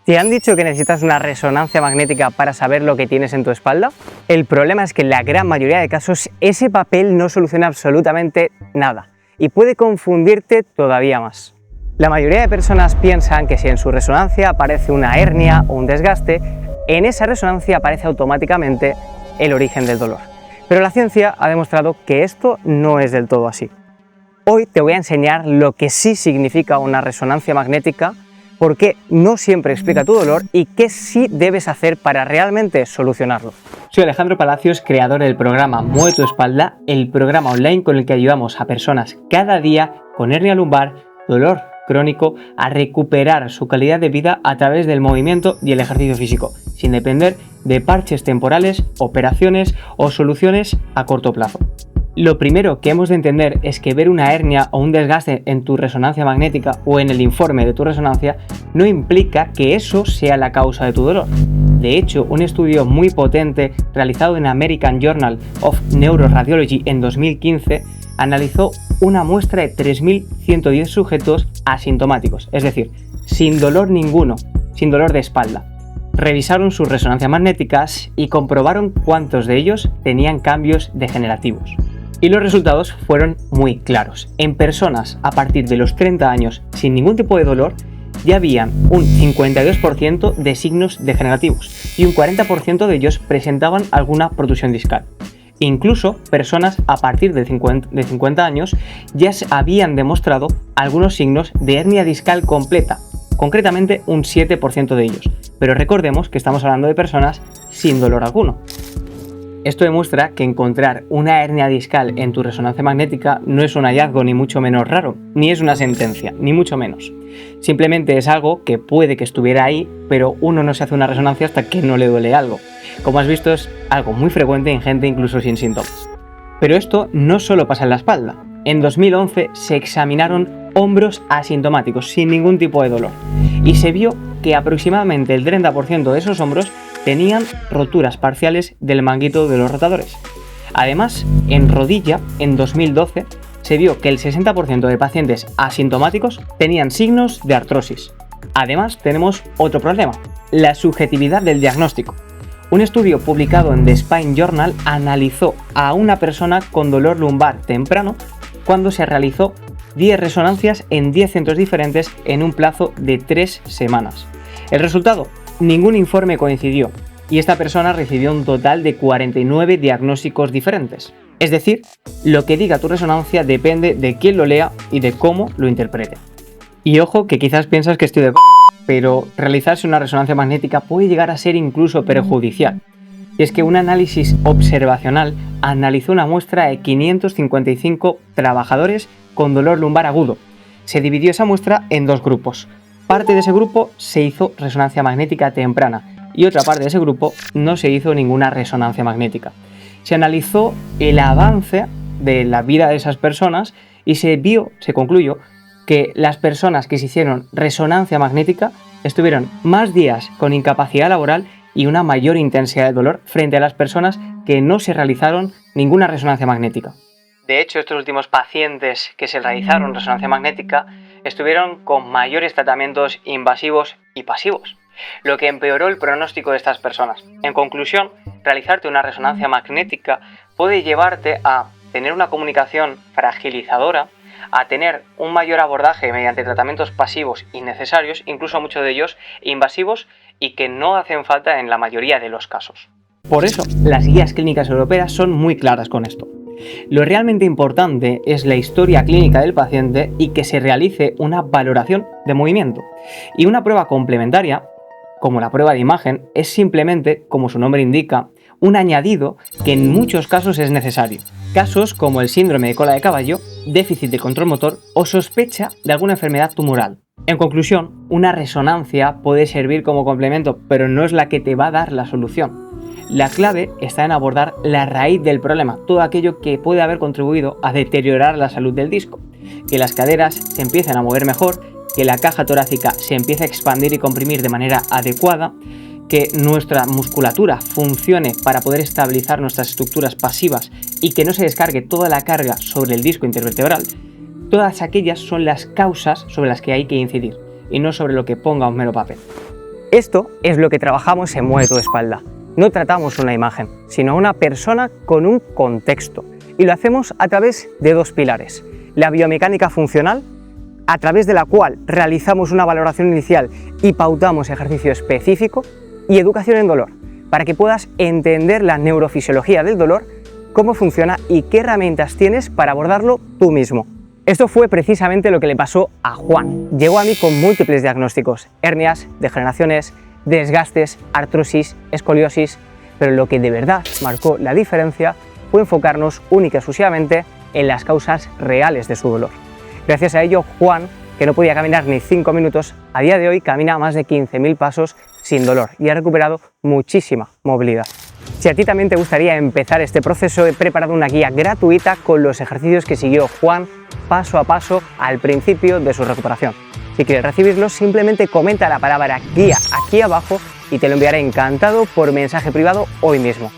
¿Te han dicho que necesitas una resonancia magnética para saber lo que tienes en tu espalda? El problema es que en la gran mayoría de casos ese papel no soluciona absolutamente nada y puede confundirte todavía más. La mayoría de personas piensan que si en su resonancia aparece una hernia o un desgaste, en esa resonancia aparece automáticamente el origen del dolor. Pero la ciencia ha demostrado que esto no es del todo así. Hoy te voy a enseñar lo que sí significa una resonancia magnética, por qué no siempre explica tu dolor y qué sí debes hacer para realmente solucionarlo. Soy Alejandro Palacios, creador del programa Mueve tu espalda, el programa online con el que ayudamos a personas cada día con hernia lumbar, dolor crónico, a recuperar su calidad de vida a través del movimiento y el ejercicio físico, sin depender de parches temporales, operaciones o soluciones a corto plazo. Lo primero que hemos de entender es que ver una hernia o un desgaste en tu resonancia magnética o en el informe de tu resonancia no implica que eso sea la causa de tu dolor. De hecho, un estudio muy potente realizado en American Journal of Neuroradiology en 2015 analizó una muestra de 3.110 sujetos asintomáticos, es decir, sin dolor ninguno, sin dolor de espalda. Revisaron sus resonancias magnéticas y comprobaron cuántos de ellos tenían cambios degenerativos. Y los resultados fueron muy claros. En personas a partir de los 30 años sin ningún tipo de dolor, ya habían un 52% de signos degenerativos y un 40% de ellos presentaban alguna protusión discal. Incluso personas a partir de 50 años ya habían demostrado algunos signos de hernia discal completa, concretamente un 7% de ellos. Pero recordemos que estamos hablando de personas sin dolor alguno. Esto demuestra que encontrar una hernia discal en tu resonancia magnética no es un hallazgo ni mucho menos raro, ni es una sentencia, ni mucho menos. Simplemente es algo que puede que estuviera ahí, pero uno no se hace una resonancia hasta que no le duele algo. Como has visto, es algo muy frecuente en gente incluso sin síntomas. Pero esto no solo pasa en la espalda. En 2011 se examinaron hombros asintomáticos, sin ningún tipo de dolor, y se vio que aproximadamente el 30% de esos hombros tenían roturas parciales del manguito de los rotadores. Además, en rodilla, en 2012, se vio que el 60% de pacientes asintomáticos tenían signos de artrosis. Además, tenemos otro problema, la subjetividad del diagnóstico. Un estudio publicado en The Spine Journal analizó a una persona con dolor lumbar temprano cuando se realizó 10 resonancias en 10 centros diferentes en un plazo de 3 semanas. El resultado: ningún informe coincidió y esta persona recibió un total de 49 diagnósticos diferentes. Es decir, lo que diga tu resonancia depende de quién lo lea y de cómo lo interprete. Y ojo que quizás piensas que estoy de pero realizarse una resonancia magnética puede llegar a ser incluso perjudicial. Y es que un análisis observacional analizó una muestra de 555 trabajadores con dolor lumbar agudo. Se dividió esa muestra en dos grupos. Parte de ese grupo se hizo resonancia magnética temprana y otra parte de ese grupo no se hizo ninguna resonancia magnética. Se analizó el avance de la vida de esas personas y se concluyó que las personas que se hicieron resonancia magnética estuvieron más días con incapacidad laboral y una mayor intensidad de dolor frente a las personas que no se realizaron ninguna resonancia magnética. De hecho, estos últimos pacientes que se realizaron resonancia magnética estuvieron con mayores tratamientos invasivos y pasivos, lo que empeoró el pronóstico de estas personas. En conclusión, realizarte una resonancia magnética puede llevarte a tener una comunicación fragilizadora, a tener un mayor abordaje mediante tratamientos pasivos innecesarios, incluso muchos de ellos invasivos y que no hacen falta en la mayoría de los casos. Por eso, las guías clínicas europeas son muy claras con esto. Lo realmente importante es la historia clínica del paciente y que se realice una valoración de movimiento. Y una prueba complementaria, como la prueba de imagen, es simplemente, como su nombre indica, un añadido que en muchos casos es necesario. Casos como el síndrome de cola de caballo, déficit de control motor o sospecha de alguna enfermedad tumoral. En conclusión, una resonancia puede servir como complemento, pero no es la que te va a dar la solución. La clave está en abordar la raíz del problema, todo aquello que puede haber contribuido a deteriorar la salud del disco. Que las caderas se empiecen a mover mejor, que la caja torácica se empiece a expandir y comprimir de manera adecuada, que nuestra musculatura funcione para poder estabilizar nuestras estructuras pasivas y que no se descargue toda la carga sobre el disco intervertebral. Todas aquellas son las causas sobre las que hay que incidir y no sobre lo que ponga un mero papel. Esto es lo que trabajamos en Mueve tu Espalda. No tratamos una imagen, sino a una persona con un contexto. Y lo hacemos a través de dos pilares. La biomecánica funcional, a través de la cual realizamos una valoración inicial y pautamos ejercicio específico, y educación en dolor, para que puedas entender la neurofisiología del dolor, cómo funciona y qué herramientas tienes para abordarlo tú mismo. Esto fue precisamente lo que le pasó a Juan. Llegó a mí con múltiples diagnósticos: hernias, degeneraciones, desgastes, artrosis, escoliosis, pero lo que de verdad marcó la diferencia fue enfocarnos única y exclusivamente en las causas reales de su dolor. Gracias a ello, Juan, que no podía caminar ni 5 minutos, a día de hoy camina más de 15.000 pasos sin dolor y ha recuperado muchísima movilidad. Si a ti también te gustaría empezar este proceso, he preparado una guía gratuita con los ejercicios que siguió Juan paso a paso al principio de su recuperación. Si quieres recibirlo, simplemente comenta la palabra guía aquí abajo y te lo enviaré encantado por mensaje privado hoy mismo.